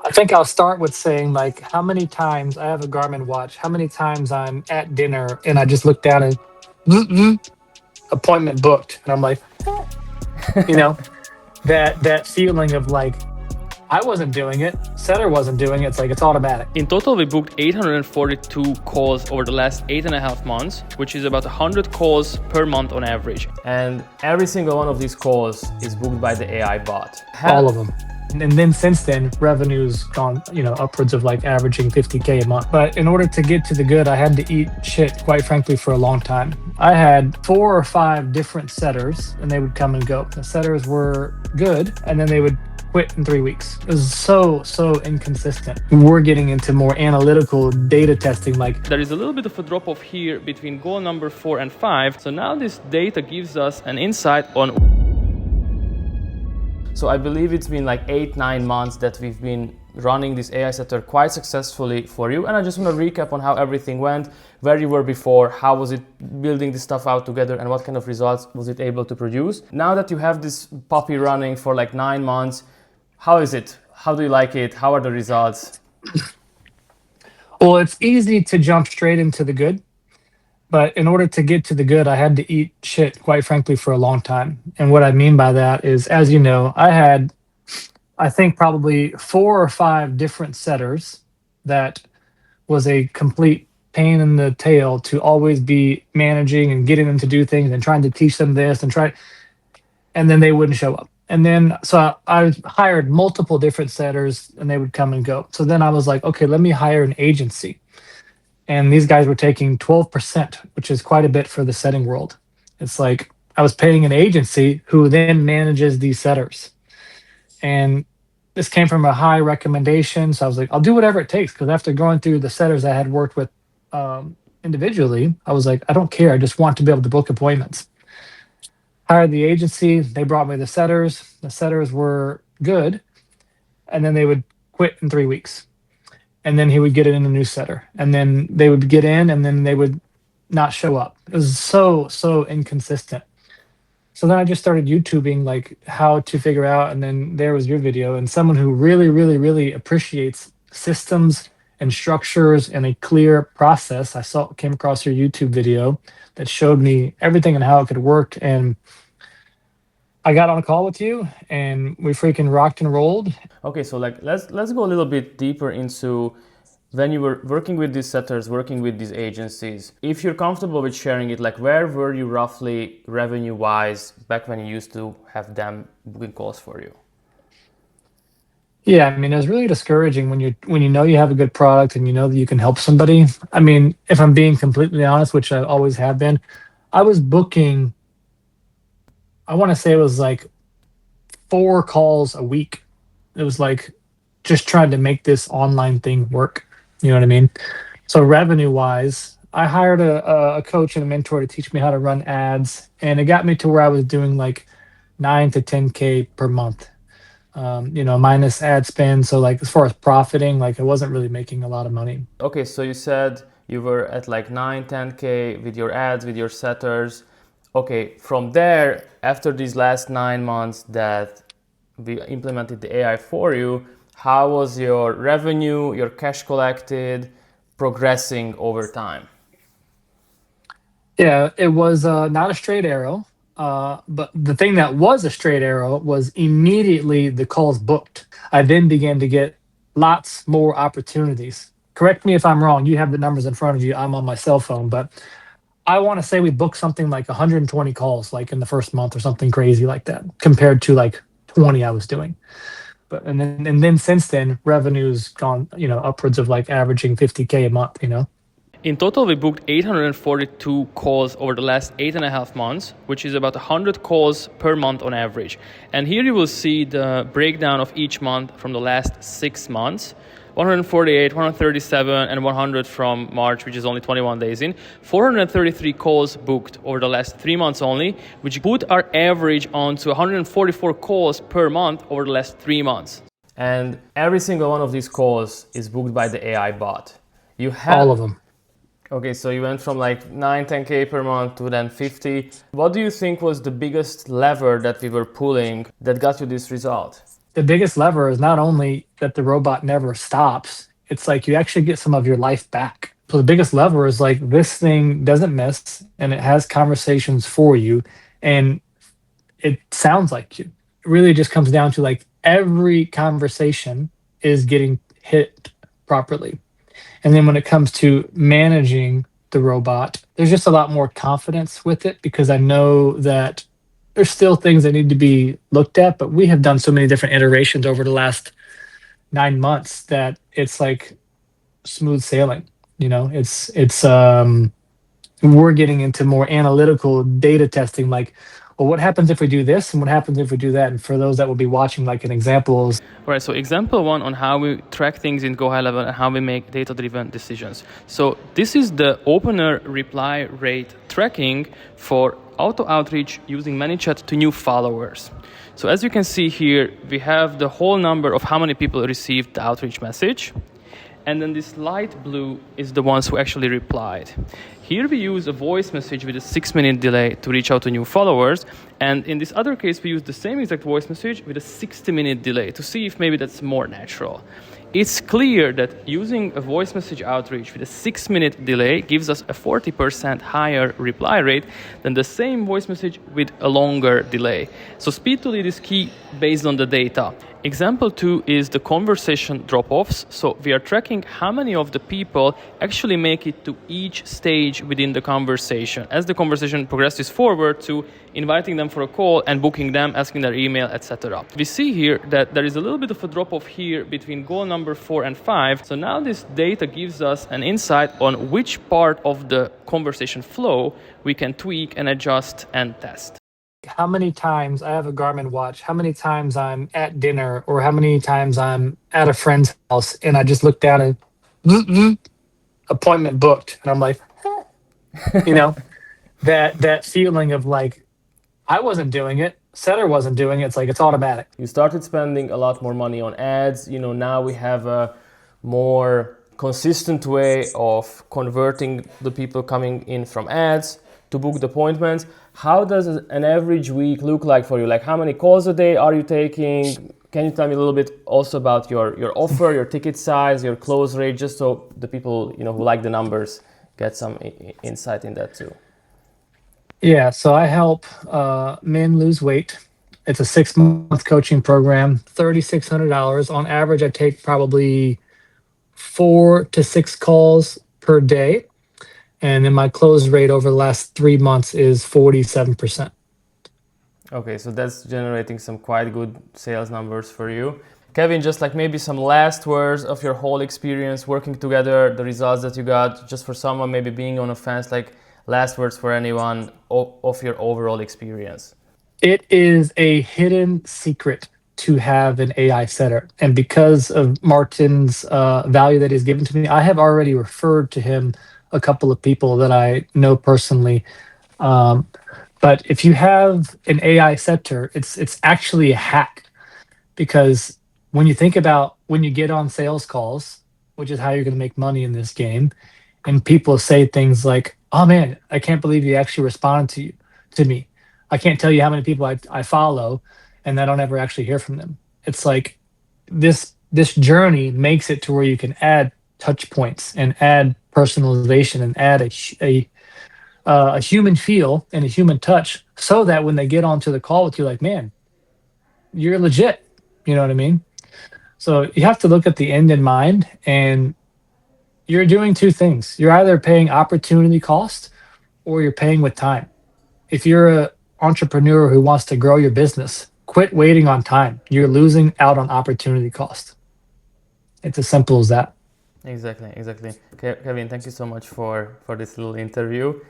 I think I'll start with saying like how many times I have a Garmin watch, how many times I'm at dinner and I just look down and appointment booked. And I'm like, you know, that feeling of like I wasn't doing it, Setter wasn't doing it. It's like it's automatic. In total, we booked 842 calls over the last 8.5 months, which is about 100 calls per month on average. And every single one of these calls is booked by the AI bot. All of them. And then since then, revenue's gone, upwards of like averaging 50K a month. But in order to get to the good, I had to eat shit, quite frankly, for a long time. I had 4 or 5 different setters and they would come and go. The setters were good and then they would quit in 3 weeks. It was so inconsistent. We're getting into more analytical data testing. Like there is a little bit of a drop off here between goal number 4 and 5. So now this data gives us an insight on. So I believe it's been like 8-9 months that we've been running this AI setter quite successfully for you. And I just want to recap on how everything went, where you were before, how was it building this stuff out together, and what kind of results was it able to produce. Now that you have this puppy running for like 9 months, how is it? How do you like it? How are the results? Well, it's easy to jump straight into the good. But in order to get to the good, I had to eat shit, quite frankly, for a long time. And what I mean by that is, as you know, I think, probably 4 or 5 different setters that was a complete pain in the tail to always be managing and getting them to do things and trying to teach them this and then they wouldn't show up. And then, so I hired multiple different setters and they would come and go. So then I was like, okay, let me hire an agency. And these guys were taking 12%, which is quite a bit for the setting world. It's like I was paying an agency who then manages these setters. And this came from a high recommendation. So I was like, I'll do whatever it takes. Because after going through the setters I had worked with individually, I was like, I don't care. I just want to be able to book appointments. Hired the agency. They brought me the setters. The setters were good. And then they would quit in 3 weeks. And then he would get in a new setter, and then they would get in and then they would not show up. It was so inconsistent. So then I just started YouTubing like how to figure out, and then there was your video. And someone who really appreciates systems and structures and a clear process, came across your YouTube video that showed me everything and how it could work. And I got on a call with you and we freaking rocked and rolled. Okay, so like let's go a little bit deeper into when you were working with these setters, working with these agencies. If you're comfortable with sharing it, like where were you roughly revenue-wise back when you used to have them booking calls for you? Yeah, I mean, it was really discouraging when you know you have a good product and you know that you can help somebody. I mean, if I'm being completely honest, which I always have been, I was booking, I want to say it was like 4 calls a week. It was like just trying to make this online thing work. You know what I mean? So revenue wise, I hired a coach and a mentor to teach me how to run ads, and it got me to where I was doing like 9 to 10K per month. Minus ad spend. So like as far as profiting, like I wasn't really making a lot of money. Okay, so you said you were at like 9, 10K with your ads, with your setters. Okay, from there, after these last 9 months that we implemented the AI for you, how was your revenue, your cash collected progressing over time? Yeah, it was not a straight arrow. But the thing that was a straight arrow was immediately the calls booked. I then began to get lots more opportunities. Correct me if I'm wrong. You have the numbers in front of you. I'm on my cell phone, but I want to say we booked something like 120 calls, like in the first month or something crazy like that, compared to like 20 I was doing. But and then since then, revenue's gone, upwards of like averaging 50K a month. In total, we booked 842 calls over the last 8.5 months, which is about 100 calls per month on average. And here you will see the breakdown of each month from the last 6 months. 148, 137, and 100 from March, which is only 21 days in. 433 calls booked over the last 3 months only, which put our average on to 144 calls per month over the last 3 months. And every single one of these calls is booked by the AI bot. You have all of them. Okay, so you went from like 9, 10K per month to then 50. What do you think was the biggest lever that we were pulling that got you this result? the biggest lever is not only that the robot never stops, it's like you actually get some of your life back. So the biggest lever is like this thing doesn't miss and it has conversations for you and it sounds like you. It really just comes down to like every conversation is getting hit properly. And then when it comes to managing the robot, there's just a lot more confidence with it because I know that there's still things that need to be looked at, but we have done so many different iterations over the last 9 months that it's like smooth sailing. You know, it's we're getting into more analytical data testing, like, well, what happens if we do this and what happens if we do that? And for those that will be watching, like an example is All right, so example one on how we track things in Go High Level and how we make data-driven decisions. So this is the opener reply rate tracking for auto outreach using ManyChat to new followers. So as you can see here, we have the whole number of how many people received the outreach message. And then this light blue is the ones who actually replied. Here we use a voice message with a 6-minute delay to reach out to new followers. And in this other case, we use the same exact voice message with a 60-minute delay to see if maybe that's more natural. It's clear that using a voice message outreach with a 6-minute delay gives us a 40% higher reply rate than the same voice message with a longer delay. So speed to lead is key based on the data. Example 2 is the conversation drop-offs. So we are tracking how many of the people actually make it to each stage within the conversation as the conversation progresses forward to inviting them for a call and booking them, asking their email, etc. We see here that there is a little bit of a drop-off here between goal number 4 and 5. So now this data gives us an insight on which part of the conversation flow we can tweak and adjust and test. how many times I have a Garmin watch, how many times I'm at dinner or how many times I'm at a friend's house and I just look down and appointment booked. And I'm like, you know, that feeling of like, I wasn't doing it. Setter wasn't doing it. It's like, it's automatic. You started spending a lot more money on ads. You know, now we have a more consistent way of converting the people coming in from ads to book the appointments. How does an average week look like for you? Like, how many calls a day are you taking? Can you tell me a little bit also about your offer, your ticket size, your close rate, just so the people, you know, who like the numbers get some insight in that too? Yeah. So I help men lose weight. It's a 6-month coaching program, $3,600. On average, I take probably 4 to 6 calls per day. And then my close rate over the last 3 months is 47%. Okay, so that's generating some quite good sales numbers for you. Kevin, just like maybe some last words of your whole experience working together, the results that you got, just for someone maybe being on a fence, like last words for anyone of your overall experience. It is a hidden secret to have an AI setter. And because of Martin's value that he's given to me, I have already referred to him a couple of people that I know personally. But if you have an AI setter, it's actually a hack because when you think about when you get on sales calls, which is how you're going to make money in this game, and people say things like, "Oh man, I can't believe you actually responded to me. I can't tell you how many people I follow, and I don't ever actually hear from them." It's like this journey makes it to where you can add touch points and add personalization and add a human feel and a human touch, so that when they get onto the call with you, like, man, you're legit. You know what I mean? So you have to look at the end in mind, and you're doing two things. You're either paying opportunity cost or you're paying with time. If you're an entrepreneur who wants to grow your business, quit waiting on time. You're losing out on opportunity cost. It's as simple as that. Exactly. Kevin, thank you so much for this little interview.